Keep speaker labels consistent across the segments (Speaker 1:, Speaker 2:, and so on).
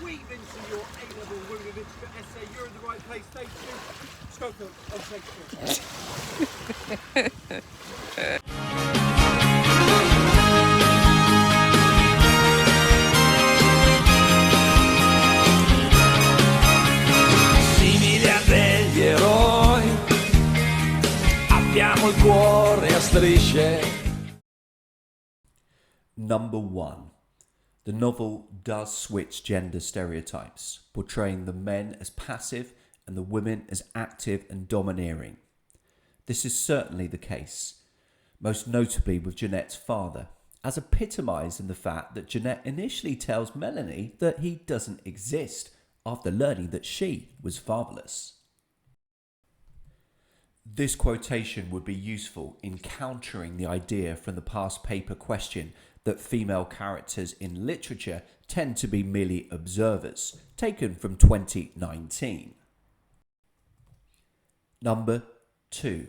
Speaker 1: weave into your A-level women of literature essay, you're in the right place. Stage 2, Schofield on Shakespeare.
Speaker 2: Simili a degli eroi, abbiamo il cuore a strisce.
Speaker 3: Number 1. The novel does switch gender stereotypes, portraying the men as passive and the women as active and domineering. This is certainly the case, most notably with Jeanette's father, as epitomised in the fact that Jeanette initially tells Melanie that he doesn't exist after learning that she was fatherless. This quotation would be useful in countering the idea from the past paper question that female characters in literature tend to be merely observers, taken from 2019. Number 2.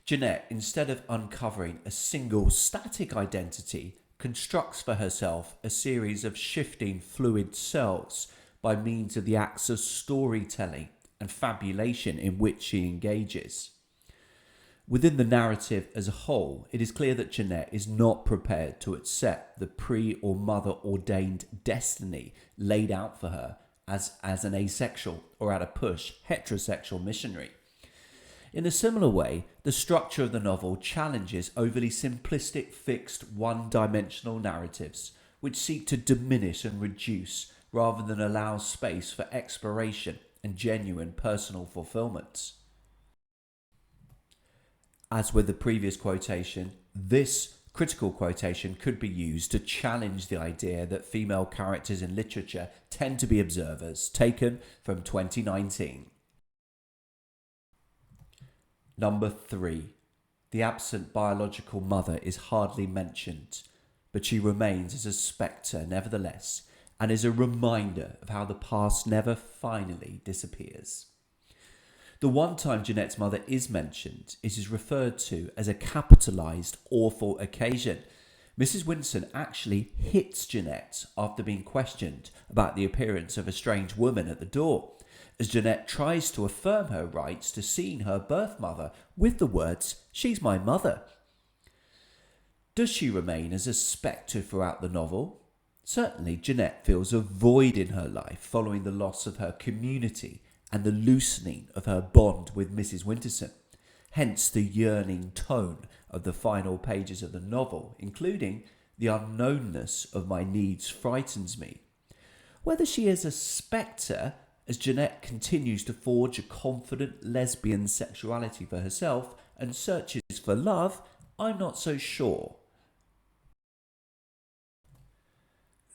Speaker 3: Jeanette, instead of uncovering a single static identity, constructs for herself a series of shifting fluid selves by means of the acts of storytelling and fabulation in which she engages. Within the narrative as a whole, it is clear that Jeanette is not prepared to accept the pre- or mother-ordained destiny laid out for her as an asexual or at a push heterosexual missionary. In a similar way, the structure of the novel challenges overly simplistic, fixed, one-dimensional narratives which seek to diminish and reduce rather than allow space for exploration and genuine personal fulfillment. As with the previous quotation, this critical quotation could be used to challenge the idea that female characters in literature tend to be observers, taken from 2019. Number 3. The absent biological mother is hardly mentioned, but she remains as a spectre nevertheless, and is a reminder of how the past never finally disappears. The one time Jeanette's mother is mentioned, it is referred to as a capitalised awful occasion. Mrs. Winterson actually hits Jeanette after being questioned about the appearance of a strange woman at the door, as Jeanette tries to affirm her rights to seeing her birth mother with the words, "She's my mother." Does she remain as a spectre throughout the novel? Certainly, Jeanette feels a void in her life following the loss of her community and the loosening of her bond with Mrs. Winterson, hence the yearning tone of the final pages of the novel, including "the unknownness of my needs frightens me." Whether she is a spectre, as Jeanette continues to forge a confident lesbian sexuality for herself and searches for love, I'm not so sure.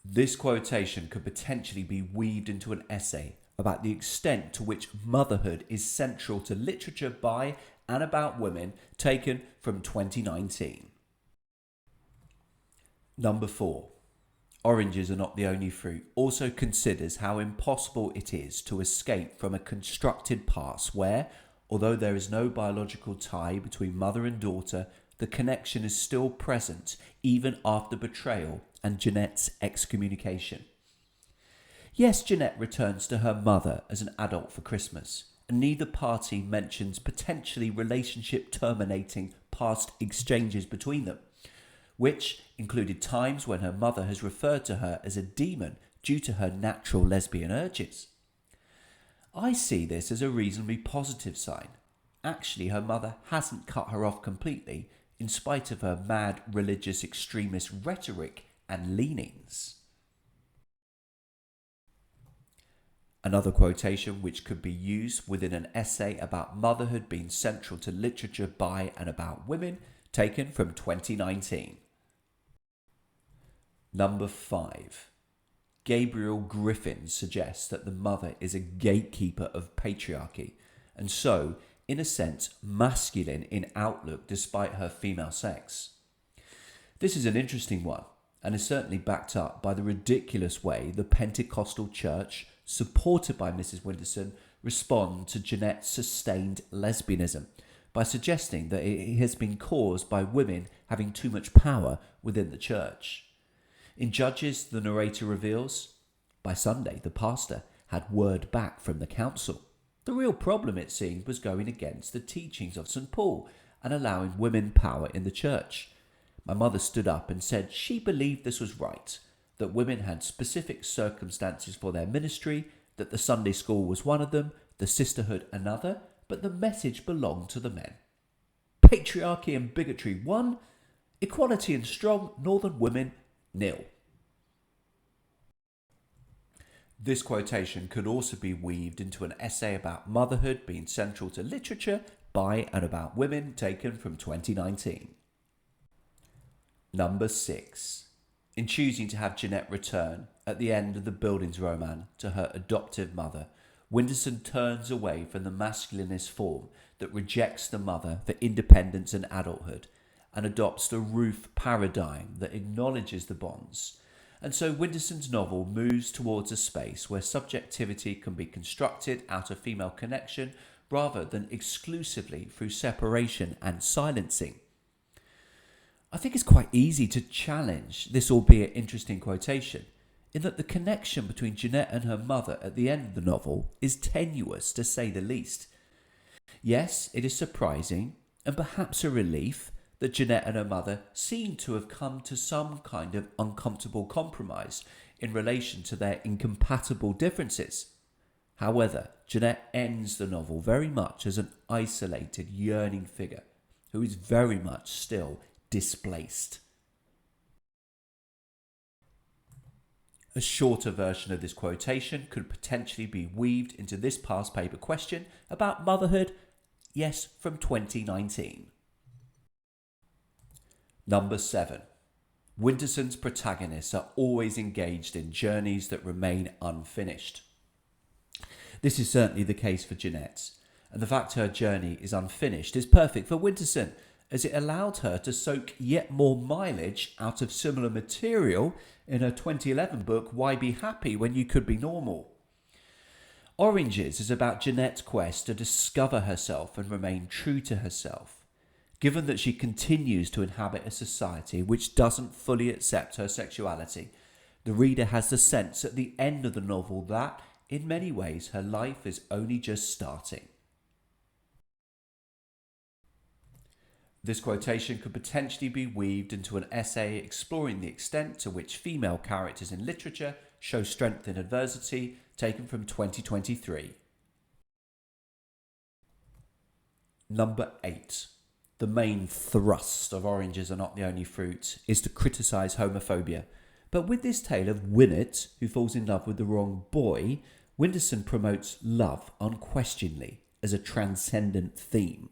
Speaker 3: This quotation could potentially be weaved into an essay about the extent to which motherhood is central to literature by and about women, taken from 2019. Number 4. Oranges Are Not the Only Fruit also considers how impossible it is to escape from a constructed past where, although there is no biological tie between mother and daughter, the connection is still present even after betrayal and Jeanette's excommunication. Yes, Jeanette returns to her mother as an adult for Christmas, and neither party mentions potentially relationship terminating past exchanges between them, which included times when her mother has referred to her as a demon due to her natural lesbian urges. I see this as a reasonably positive sign. Actually, her mother hasn't cut her off completely, in spite of her mad religious extremist rhetoric and leanings. Another quotation which could be used within an essay about motherhood being central to literature by and about women, taken from 2019. Number 5. Gabriel Griffin suggests that the mother is a gatekeeper of patriarchy, and so, in a sense, masculine in outlook despite her female sex. This is an interesting one, and is certainly backed up by the ridiculous way the Pentecostal Church, supported by Mrs. Winterson, respond to Jeanette's sustained lesbianism by suggesting that it has been caused by women having too much power within the church. In Judges, the narrator reveals, By Sunday, the pastor had word back from the council. The real problem, it seemed, was going against the teachings of St. Paul and allowing women power in the church. My mother stood up and said she believed this was right, that women had specific circumstances for their ministry, that the Sunday school was one of them, the sisterhood another, but the message belonged to the men. Patriarchy and bigotry 1, equality and strong northern women 0. This quotation could also be weaved into an essay about motherhood being central to literature by and about women taken from 2019. Number 6. In choosing to have Jeanette return at the end of the Bildungsroman to her adoptive mother, Winterson turns away from the masculinist form that rejects the mother for independence and adulthood and adopts the Ruth paradigm that acknowledges the bonds. And so Winterson's novel moves towards a space where subjectivity can be constructed out of female connection rather than exclusively through separation and silencing. I think it's quite easy to challenge this albeit interesting quotation in that the connection between Jeanette and her mother at the end of the novel is tenuous to say the least. Yes, it is surprising and perhaps a relief that Jeanette and her mother seem to have come to some kind of uncomfortable compromise in relation to their incompatible differences. However, Jeanette ends the novel very much as an isolated, yearning figure who is very much still displaced. A shorter version of this quotation could potentially be weaved into this past paper question about motherhood, yes, from 2019. Number 7. Winterson's protagonists are always engaged in journeys that remain unfinished. This is certainly the case for Jeanette, and the fact her journey is unfinished is perfect for Winterson, as it allowed her to soak yet more mileage out of similar material in her 2011 book, Why Be Happy When You Could Be Normal? Oranges is about Jeanette's quest to discover herself and remain true to herself. Given that she continues to inhabit a society which doesn't fully accept her sexuality, the reader has the sense at the end of the novel that, in many ways, her life is only just starting. This quotation could potentially be weaved into an essay exploring the extent to which female characters in literature show strength in adversity, taken from 2023. Number 8. The main thrust of Oranges Are Not the Only Fruit is to criticise homophobia. But with this tale of Winnet, who falls in love with the wrong boy, Winterson promotes love unquestionably as a transcendent theme.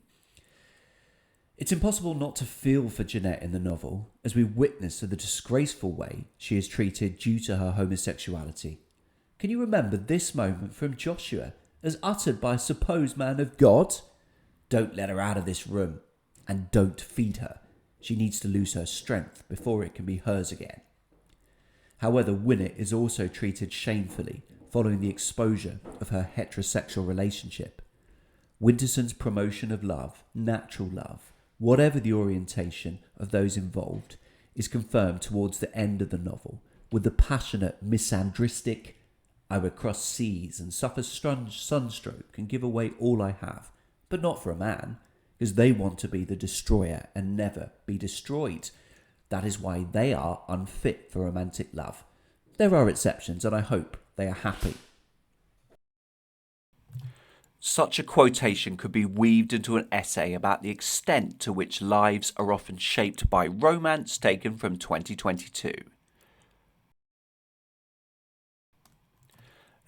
Speaker 3: It's impossible not to feel for Jeanette in the novel as we witness the disgraceful way she is treated due to her homosexuality. Can you remember this moment from Joshua as uttered by a supposed man of God? Don't let her out of this room. And don't feed her. She needs to lose her strength before it can be hers again. However, Winnet is also treated shamefully following the exposure of her heterosexual relationship. Winterson's promotion of love, natural love, whatever the orientation of those involved, is confirmed towards the end of the novel with the passionate, misandristic, I would cross seas and suffer sunstroke and give away all I have, but not for a man, because they want to be the destroyer and never be destroyed. That is why they are unfit for romantic love. There are exceptions, and I hope they are happy. Such a quotation could be weaved into an essay about the extent to which lives are often shaped by romance, taken from 2022.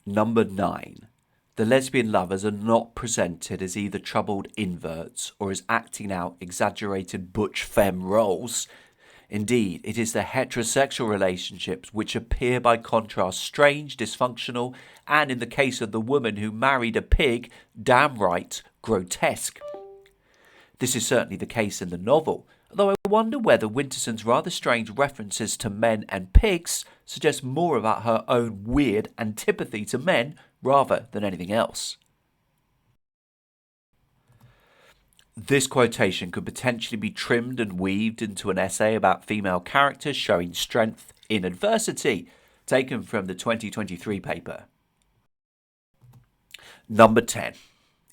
Speaker 3: Number 9. The lesbian lovers are not presented as either troubled inverts or as acting out exaggerated butch femme roles. Indeed, it is the heterosexual relationships which appear by contrast strange, dysfunctional, and in the case of the woman who married a pig, damn right, grotesque. This is certainly the case in the novel, although I wonder whether Winterson's rather strange references to men and pigs suggest more about her own weird antipathy to men rather than anything else. This quotation could potentially be trimmed and weaved into an essay about female characters showing strength in adversity, taken from the 2023 paper. Number 10.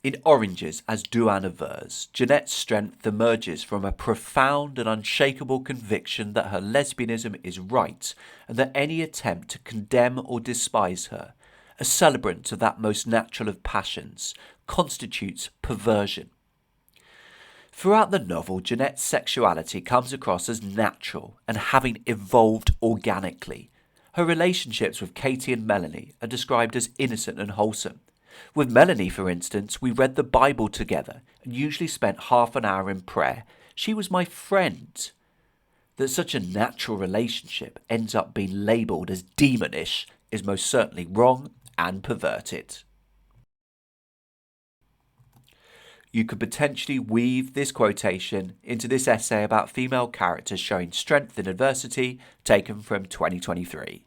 Speaker 3: In Oranges, as Douane avers, Jeanette's strength emerges from a profound and unshakable conviction that her lesbianism is right, and that any attempt to condemn or despise her, a celebrant of that most natural of passions, constitutes perversion. Throughout the novel, Jeanette's sexuality comes across as natural and having evolved organically. Her relationships with Katie and Melanie are described as innocent and wholesome. With Melanie, for instance, we read the Bible together and usually spent half an hour in prayer. She was my friend. That such a natural relationship ends up being labelled as demonish is most certainly wrong and perverted. You could potentially weave this quotation into this essay about female characters showing strength in adversity, taken from 2023.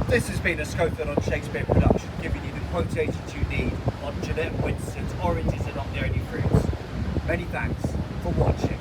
Speaker 1: This has been a Schofield on Shakespeare production, giving you the quotations you need on Jeanette Winterson's Oranges Are Not the Only Fruits. Many thanks for watching.